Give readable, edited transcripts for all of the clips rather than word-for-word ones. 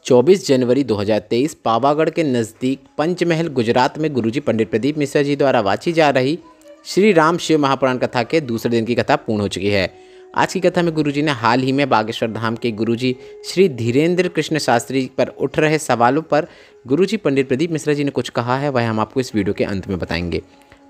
24 जनवरी 2023 पावागढ़ के नज़दीक पंचमहल गुजरात में गुरुजी पंडित प्रदीप मिश्रा जी द्वारा वाची जा रही श्री राम शिव महापुराण कथा के दूसरे दिन की कथा पूर्ण हो चुकी है। आज की कथा में गुरुजी ने हाल ही में बागेश्वर धाम के गुरुजी श्री धीरेन्द्र कृष्ण शास्त्री पर उठ रहे सवालों पर गुरुजी पंडित प्रदीप मिश्रा जी ने कुछ कहा है, वह हम आपको इस वीडियो के अंत में बताएंगे।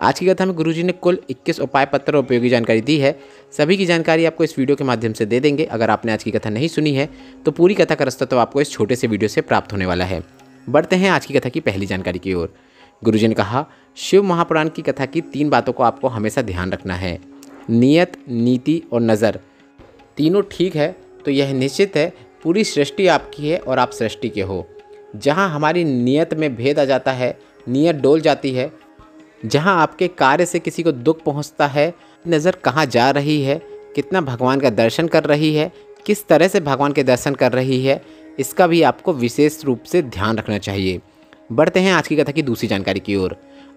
आज की कथा में गुरुजी ने कुल 21 उपाय पत्र और उपयोगी जानकारी दी है। सभी की जानकारी आपको इस वीडियो के माध्यम से दे देंगे। अगर आपने आज की कथा नहीं सुनी है तो पूरी कथा का रास्ता तो आपको इस छोटे से वीडियो से प्राप्त होने वाला है। बढ़ते हैं आज की कथा की पहली जानकारी की ओर। गुरुजी ने कहा, शिव महापुराण की कथा की 3 बातों को आपको हमेशा ध्यान रखना है। नियत, नीति और नज़र तीनों ठीक है तो यह निश्चित है पूरी सृष्टि आपकी है और आप सृष्टि के हो। जहाँ हमारी नियत में भेद आ जाता है, नियत डोल जाती है, जहाँ आपके कार्य से किसी को दुख पहुँचता है, नज़र कहाँ जा रही है, कितना भगवान का दर्शन कर रही है, किस तरह से भगवान के दर्शन कर रही है, इसका भी आपको विशेष रूप से ध्यान रखना चाहिए। बढ़ते हैं आज की कथा की दूसरी जानकारी की ओर।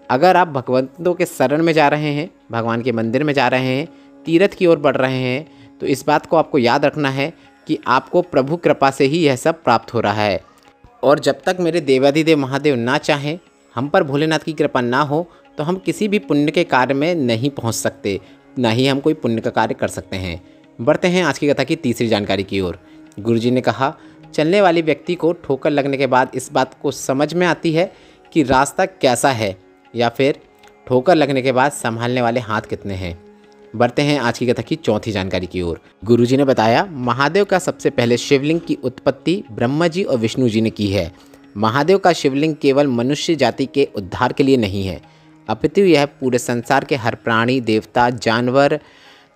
अगर आप भगवंतों के शरण में जा रहे हैं, भगवान के मंदिर में जा रहे हैं, तीर्थ की ओर बढ़ रहे हैं, तो इस बात को आपको याद रखना है कि आपको प्रभु कृपा से ही यह सब प्राप्त हो रहा है। और जब तक मेरे देवाधिदेव महादेव ना चाहें, हम पर भोलेनाथ की कृपा ना हो, तो हम किसी भी पुण्य के कार्य में नहीं पहुंच सकते, ना ही हम कोई पुण्य का कार्य कर सकते हैं। बढ़ते हैं आज की कथा की तीसरी जानकारी की ओर। गुरुजी ने कहा, चलने वाले व्यक्ति को ठोकर लगने के बाद इस बात को समझ में आती है कि रास्ता कैसा है, या फिर ठोकर लगने के बाद संभालने वाले हाथ कितने हैं। बढ़ते हैं आज की कथा की चौथी जानकारी की ओर। गुरुजी ने बताया, महादेव का सबसे पहले शिवलिंग की उत्पत्ति ब्रह्मा जी और विष्णु जी ने की है। महादेव का शिवलिंग केवल मनुष्य जाति के उद्धार के लिए नहीं है, अपितु यह पूरे संसार के हर प्राणी, देवता, जानवर,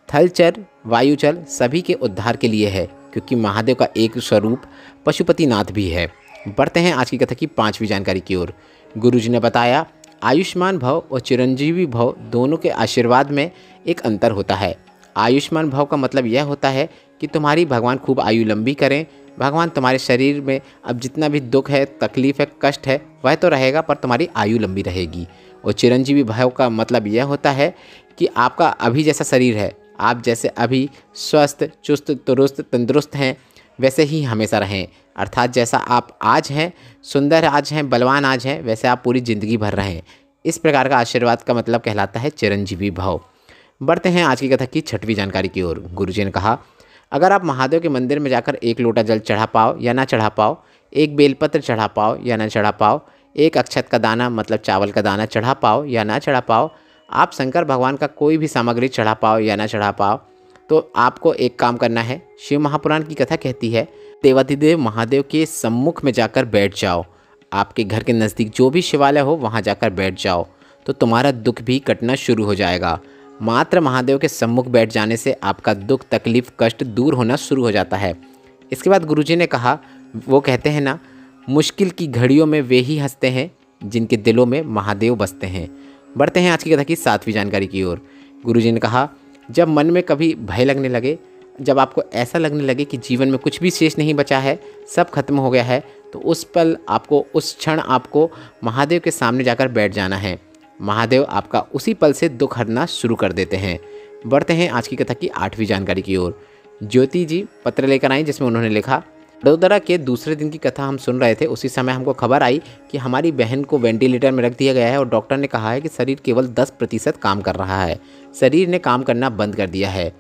थलचर, वायुचल सभी के उद्धार के लिए है, क्योंकि महादेव का एक स्वरूप पशुपतिनाथ भी है। बढ़ते हैं आज की कथा की 5वीं जानकारी की ओर। गुरुजी ने बताया, आयुष्मान भव और चिरंजीवी भव दोनों के आशीर्वाद में एक अंतर होता है। आयुष्मान भव का मतलब यह होता है कि तुम्हारी भगवान खूब आयु लंबी करें। भगवान तुम्हारे शरीर में अब जितना भी दुख है, तकलीफ है, कष्ट है, वह तो रहेगा, पर तुम्हारी आयु लंबी रहेगी। और चिरंजीवी भव का मतलब यह होता है कि आपका अभी जैसा शरीर है, आप जैसे अभी स्वस्थ, चुस्त, दुरुस्त, तंदुरुस्त हैं, वैसे ही हमेशा रहें। अर्थात जैसा आप आज हैं, सुंदर आज हैं, बलवान आज हैं, वैसे आप पूरी ज़िंदगी भर रहें। इस प्रकार का आशीर्वाद का मतलब कहलाता है चिरंजीवी भव। बढ़ते हैं आज की कथा की 6वीं जानकारी की ओर। गुरुजी ने कहा, अगर आप महादेव के मंदिर में जाकर 1 लोटा जल चढ़ा पाओ या ना चढ़ा पाओ, 1 बेलपत्र चढ़ा पाओ या ना चढ़ा पाओ, 1 अक्षत का दाना मतलब चावल का दाना चढ़ा पाओ या ना चढ़ा पाओ, आप शंकर भगवान का कोई भी सामग्री चढ़ा पाओ या ना चढ़ा पाओ, तो आपको एक काम करना है। शिव महापुराण की कथा कहती है, देवाधिदेव महादेव के सम्मुख में जाकर बैठ जाओ। आपके घर के नज़दीक जो भी शिवालय हो वहाँ जाकर बैठ जाओ, तो तुम्हारा दुख भी कटना शुरू हो जाएगा। मात्र महादेव के सम्मुख बैठ जाने से आपका दुख, तकलीफ, कष्ट दूर होना शुरू हो जाता है। इसके बाद गुरुजी ने कहा, वो कहते हैं ना, मुश्किल की घड़ियों में वे ही हंसते हैं जिनके दिलों में महादेव बसते हैं। बढ़ते हैं आज की कथा की 7वीं जानकारी की ओर। गुरुजी ने कहा, जब मन में कभी भय लगने लगे, जब आपको ऐसा लगने लगे कि जीवन में कुछ भी शेष नहीं बचा है, सब खत्म हो गया है, तो उस पल आपको, उस क्षण आपको महादेव के सामने जाकर बैठ जाना है। महादेव आपका उसी पल से दुख हरना शुरू कर देते हैं। बढ़ते हैं आज की कथा की 8वीं जानकारी की ओर। ज्योति जी पत्र लेकर आई, जिसमें उन्होंने लिखा, वडोदरा के दूसरे दिन की कथा हम सुन रहे थे, उसी समय हमको खबर आई कि हमारी बहन को वेंटिलेटर में रख दिया गया है और डॉक्टर ने कहा है कि शरीर केवल 10% काम कर रहा है। शरीर ने काम करना बंद कर दिया है।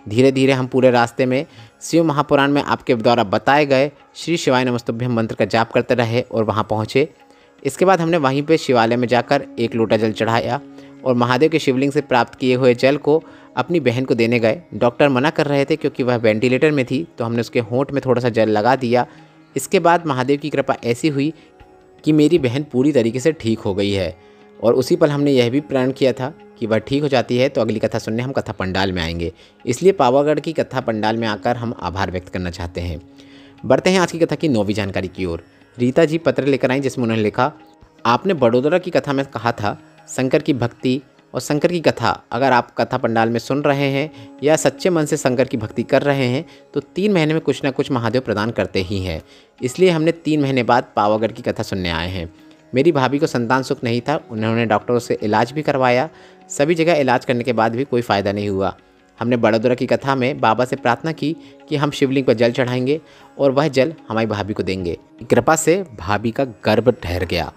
धीरे धीरे हम पूरे रास्ते में शिव महापुराण में आपके द्वारा बताए गए श्री शिवाय नमस्तुभ्यम मंत्र का जाप करते रहे और वहाँ पहुँचे। इसके बाद हमने वहीं पे शिवालय में जाकर 1 लोटा जल चढ़ाया और महादेव के शिवलिंग से प्राप्त किए हुए जल को अपनी बहन को देने गए। डॉक्टर मना कर रहे थे क्योंकि वह वेंटिलेटर में थी, तो हमने उसके होंठ में थोड़ा सा जल लगा दिया। इसके बाद महादेव की कृपा ऐसी हुई कि मेरी बहन पूरी तरीके से ठीक हो गई है। और उसी पल हमने यह भी प्रण किया था कि वह ठीक हो जाती है तो अगली कथा सुनने हम कथा पंडाल में आएंगे। इसलिए पावागढ़ की कथा पंडाल में आकर हम आभार व्यक्त करना चाहते हैं। बढ़ते हैं आज की कथा की 9वीं जानकारी की ओर। रीता जी पत्र लेकर आई, जिसमें उन्होंने लिखा, आपने बड़ोदरा की कथा में कहा था शंकर की भक्ति और शंकर की कथा अगर आप कथा पंडाल में सुन रहे हैं या सच्चे मन से शंकर की भक्ति कर रहे हैं तो 3 महीने में कुछ ना कुछ महादेव प्रदान करते ही हैं। इसलिए हमने 3 महीने बाद पावागढ़ की कथा सुनने आए हैं। मेरी भाभी को संतान सुख नहीं था, उन्होंने डॉक्टरों से इलाज भी करवाया, सभी जगह इलाज करने के बाद भी कोई फ़ायदा नहीं हुआ। हमने बड़ोदरा की कथा में बाबा से प्रार्थना की कि हम शिवलिंग पर जल चढ़ाएंगे और वह जल हमारी भाभी को देंगे। कृपा से भाभी का गर्भ ठहर गया।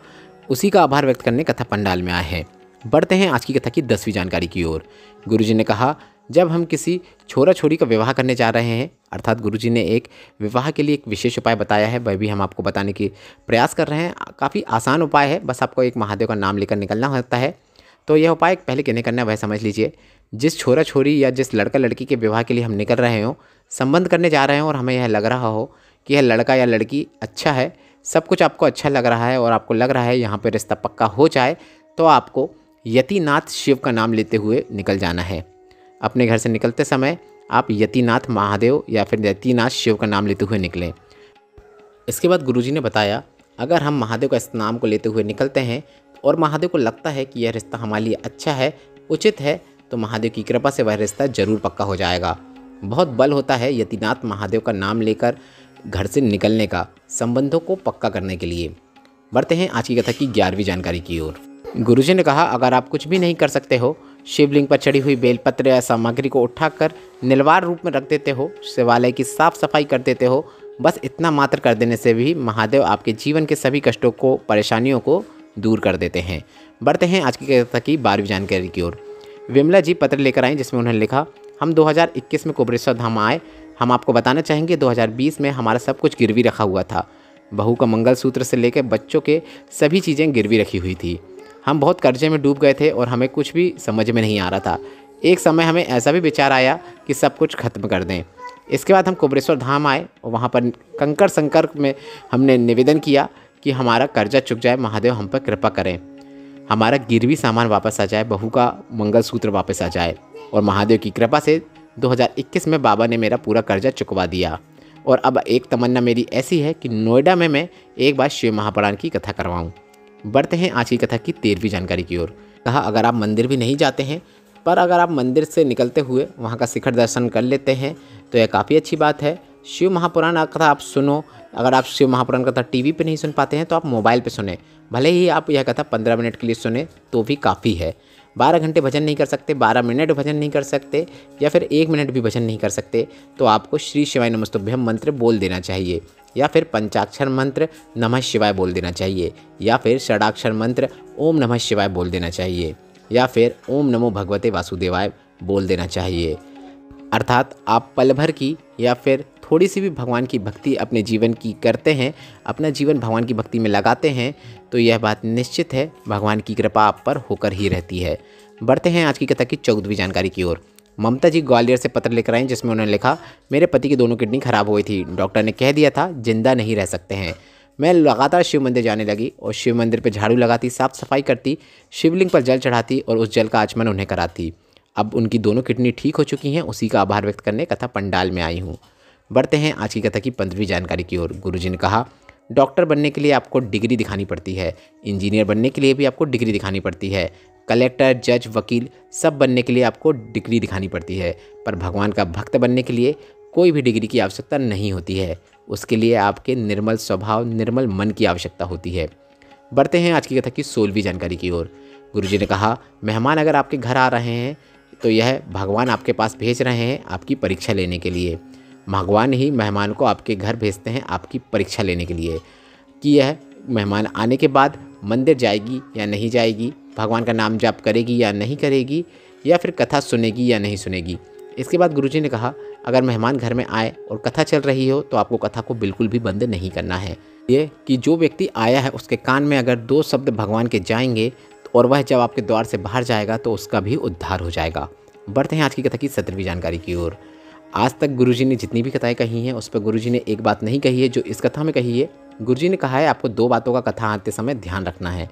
उसी का आभार व्यक्त करने कथा पंडाल में आए हैं। बढ़ते हैं आज की कथा की 10वीं जानकारी की ओर। गुरुजी ने कहा, जब हम किसी छोरा छोरी का विवाह करने जा रहे हैं, अर्थात गुरुजी ने एक विवाह के लिए एक विशेष उपाय बताया है, वह भी हम आपको बताने की प्रयास कर रहे हैं। काफ़ी आसान उपाय है, बस आपको एक महादेव का नाम लेकर निकलना होता है। तो यह उपाय पहले किन्हें करना है वह समझ लीजिए। जिस छोरा छोरी या जिस लड़का लड़की के विवाह के लिए हम निकल रहे हो, संबंध करने जा रहे हैं और हमें यह लग रहा हो कि यह लड़का या लड़की अच्छा है, सब कुछ आपको अच्छा लग रहा है और आपको लग रहा है यहाँ पर रिश्ता पक्का हो जाए, तो आपको यतिनाथ शिव का नाम लेते हुए निकल जाना है। अपने घर से निकलते समय आप यतिनाथ महादेव या फिर यतिनाथ शिव का नाम लेते हुए निकलें। इसके बाद गुरुजी ने बताया, अगर हम महादेव का इस नाम को लेते हुए निकलते हैं और महादेव को लगता है कि यह रिश्ता हमारे लिए अच्छा है, उचित है, तो महादेव की कृपा से वह रिश्ता जरूर पक्का हो जाएगा। बहुत बल होता है यतिनाथ महादेव का नाम लेकर घर से निकलने का, संबंधों को पक्का करने के लिए। बढ़ते हैं आज की कथा की 11वीं जानकारी की ओर। गुरुजी ने कहा, अगर आप कुछ भी नहीं कर सकते हो, शिवलिंग पर चढ़ी हुई बेलपत्र या सामग्री को उठाकर निलवार रूप में रख देते हो, शिवालय की साफ सफाई कर देते हो, बस इतना मात्र कर देने से भी महादेव आपके जीवन के सभी कष्टों को, परेशानियों को दूर कर देते हैं। बढ़ते हैं आज की कथा की 12वीं जानकारी की ओर। विमला जी पत्र लेकर आई जिसमें उन्होंने लिखा, हम 2021 में कुबरेश्वर धाम आए। हम आपको बताना चाहेंगे 2020 में हमारा सब कुछ गिरवी रखा हुआ था। बहू का मंगलसूत्र से लेकर बच्चों के सभी चीज़ें गिरवी रखी हुई थी। हम बहुत कर्जे में डूब गए थे और हमें कुछ भी समझ में नहीं आ रहा था। एक समय हमें ऐसा भी विचार आया कि सब कुछ खत्म कर दें। इसके बाद हम कुबरेश्वर धाम आए और वहाँ पर कंकड़ संकल्प में हमने निवेदन किया कि हमारा कर्जा चुक जाए, महादेव हम पर कृपा करें, हमारा गिरवी सामान वापस आ जाए, बहू का मंगलसूत्र वापस आ जाए। और महादेव की कृपा से 2021 में बाबा ने मेरा पूरा कर्जा चुकवा दिया। और अब एक तमन्ना मेरी ऐसी है कि नोएडा में मैं एक बार शिव महापुराण की कथा करवाऊँ। बढ़ते हैं आज की कथा की 13वीं जानकारी की ओर। कहा, अगर आप मंदिर भी नहीं जाते हैं, पर अगर आप मंदिर से निकलते हुए वहाँ का शिखर दर्शन कर लेते हैं तो यह काफ़ी अच्छी बात है। शिव महापुराण कथा आप सुनो। अगर आप शिव महापुराण कथा टीवी पे नहीं सुन पाते हैं तो आप मोबाइल पे सुने। भले ही आप यह कथा 15 मिनट के लिए सुने तो भी काफ़ी है। 12 घंटे भजन नहीं कर सकते, 12 मिनट भजन नहीं कर सकते, या फिर 1 मिनट भी भजन नहीं कर सकते, तो आपको श्री शिवाय नमस्तुभ्यम मंत्र बोल देना चाहिए, या फिर पंचाक्षर मंत्र नमः शिवाय बोल देना चाहिए, या फिर षडाक्षर मंत्र ओम नमः शिवाय बोल देना चाहिए, या फिर ओम नमो भगवते वासुदेवाय बोल देना चाहिए। अर्थात आप पल भर की या फिर थोड़ी सी भी भगवान की भक्ति अपने जीवन की करते हैं, अपना जीवन भगवान की भक्ति में लगाते हैं, तो यह बात निश्चित है भगवान की कृपा आप पर होकर ही रहती है। बढ़ते हैं आज की कथा की 14वीं जानकारी की ओर। ममता जी ग्वालियर से पत्र लेकर आई जिसमें उन्होंने लिखा, मेरे पति की दोनों किडनी खराब हो गई थी, डॉक्टर ने कह दिया था जिंदा नहीं रह सकते हैं। मैं लगातार शिव मंदिर जाने लगी और शिव मंदिर पर झाड़ू लगाती, साफ सफाई करती, शिवलिंग पर जल चढ़ाती और उस जल का आचमन उन्हें कराती। अब उनकी दोनों किडनी ठीक हो चुकी हैं, उसी का आभार व्यक्त करने कथा पंडाल में आई हूँ। बढ़ते हैं आज की कथा की 15वीं जानकारी की ओर। गुरुजी ने कहा, डॉक्टर बनने के लिए आपको डिग्री दिखानी पड़ती है, इंजीनियर बनने के लिए भी आपको डिग्री दिखानी पड़ती है, कलेक्टर, जज, वकील सब बनने के लिए आपको डिग्री दिखानी पड़ती है, पर भगवान का भक्त बनने के लिए कोई भी डिग्री की आवश्यकता नहीं होती है। उसके लिए आपके निर्मल स्वभाव, निर्मल मन की आवश्यकता होती है। बढ़ते हैं आज की कथा की 16वीं जानकारी की ओर। गुरुजी ने कहा, मेहमान अगर आपके घर आ रहे हैं तो यह भगवान आपके पास भेज रहे हैं आपकी परीक्षा लेने के लिए। भगवान ही मेहमान को आपके घर भेजते हैं आपकी परीक्षा लेने के लिए कि यह मेहमान आने के बाद मंदिर जाएगी या नहीं जाएगी, भगवान का नाम जाप करेगी या नहीं करेगी, या फिर कथा सुनेगी या नहीं सुनेगी। इसके बाद गुरुजी ने कहा, अगर मेहमान घर में आए और कथा चल रही हो तो आपको कथा को बिल्कुल भी बंद नहीं करना है। ये कि जो व्यक्ति आया है उसके कान में अगर 2 शब्द भगवान के जाएंगे और वह जब आपके द्वार से बाहर जाएगा तो उसका भी उद्धार हो जाएगा। बढ़ते हैं आज की कथा की 17वीं जानकारी की ओर। आज तक गुरुजी ने जितनी भी कथाएं कही हैं उस पर गुरुजी ने एक बात नहीं कही है जो इस कथा में कही है। गुरुजी ने कहा है आपको 2 बातों का कथा आते समय ध्यान रखना है।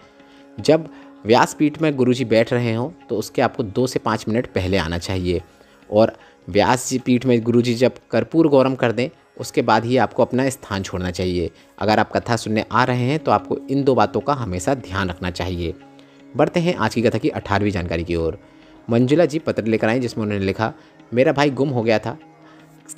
जब व्यासपीठ में गुरुजी बैठ रहे हों तो उसके आपको 2 से 5 मिनट पहले आना चाहिए, और व्यास जी पीठ में गुरुजी जब कर्पूर गौरम कर दें उसके बाद ही आपको अपना स्थान छोड़ना चाहिए। अगर आप कथा सुनने आ रहे हैं तो आपको इन 2 बातों का हमेशा ध्यान रखना चाहिए। बढ़ते हैं आज की कथा की 18वीं जानकारी की ओर। मंजुला जी पत्र लेकर आई जिसमें उन्होंने लिखा, मेरा भाई गुम हो गया था,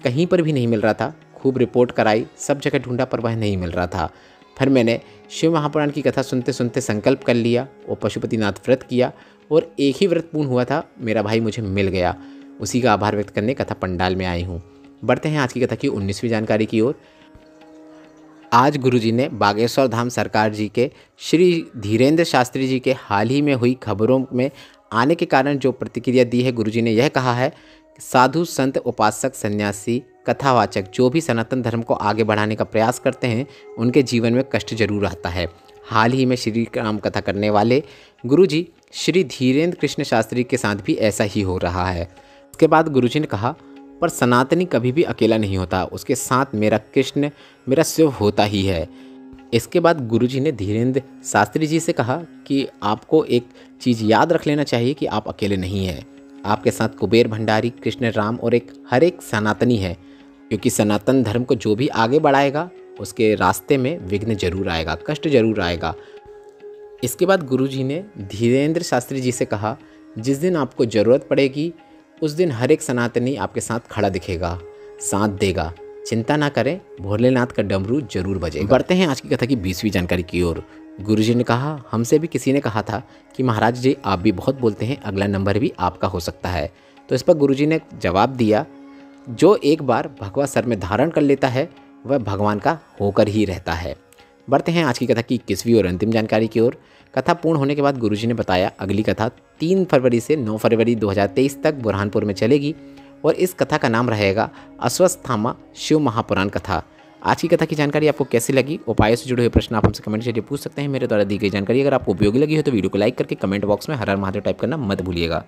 कहीं पर भी नहीं मिल रहा था, खूब रिपोर्ट कराई, सब जगह ढूंढा पर वह नहीं मिल रहा था। फिर मैंने शिव महापुराण की कथा सुनते सुनते संकल्प कर लिया और पशुपतिनाथ व्रत किया और एक ही व्रत पूर्ण हुआ था, मेरा भाई मुझे मिल गया। उसी का आभार व्यक्त करने कथा पंडाल में आई हूँ। बढ़ते हैं आज की कथा की 19वीं जानकारी की ओर। आज गुरुजी ने बागेश्वर धाम सरकार जी के श्री धीरेन्द्र शास्त्री जी के हाल ही में हुई खबरों में आने के कारण जो प्रतिक्रिया दी है, गुरुजी ने यह कहा है, साधु संत उपासक सन्यासी कथावाचक जो भी सनातन धर्म को आगे बढ़ाने का प्रयास करते हैं उनके जीवन में कष्ट जरूर आता है। हाल ही में श्री राम कथा करने वाले गुरुजी श्री धीरेन्द्र कृष्ण शास्त्री के साथ भी ऐसा ही हो रहा है। उसके बाद गुरुजी ने कहा, पर सनातनी कभी भी अकेला नहीं होता, उसके साथ मेरा कृष्ण मेरा शिव होता ही है। इसके बाद गुरुजी ने धीरेन्द्र शास्त्री जी से कहा कि आपको एक चीज़ याद रख लेना चाहिए कि आप अकेले नहीं हैं, आपके साथ कुबेर भंडारी, कृष्ण राम और हर एक सनातनी है, क्योंकि सनातन धर्म को जो भी आगे बढ़ाएगा उसके रास्ते में विघ्न जरूर आएगा, कष्ट जरूर आएगा। इसके बाद गुरुजी ने धीरेन्द्र शास्त्री जी से कहा, जिस दिन आपको ज़रूरत पड़ेगी उस दिन हर एक सनातनी आपके साथ खड़ा दिखेगा, साथ देगा, चिंता ना करें, भोलेनाथ का डमरू जरूर बजेगा। बढ़ते हैं आज की कथा की 20वीं जानकारी की ओर। गुरुजी ने कहा, हमसे भी किसी ने कहा था कि महाराज जी आप भी बहुत बोलते हैं, अगला नंबर भी आपका हो सकता है। तो इस पर गुरुजी ने जवाब दिया, जो एक बार भगवा सर में धारण कर लेता है वह भगवान का होकर ही रहता है। बढ़ते हैं आज की कथा की 21वीं और अंतिम जानकारी की ओर। कथा पूर्ण होने के बाद गुरुजी ने बताया, अगली कथा 3 फरवरी से 9 फरवरी 2023 तक बुरहानपुर में चलेगी और इस कथा का नाम रहेगा अश्वत्थामा शिव महापुराण कथा। आज की कथा की जानकारी आपको कैसी लगी? उपायों से जुड़े हुए प्रश्न आप हमसे कमेंट जरिए पूछ सकते हैं। मेरे द्वारा दी गई जानकारी अगर आपको उपयोगी लगी हो तो वीडियो को लाइक करके कमेंट बॉक्स में हर हर महादेव टाइप करना मत भूलिएगा।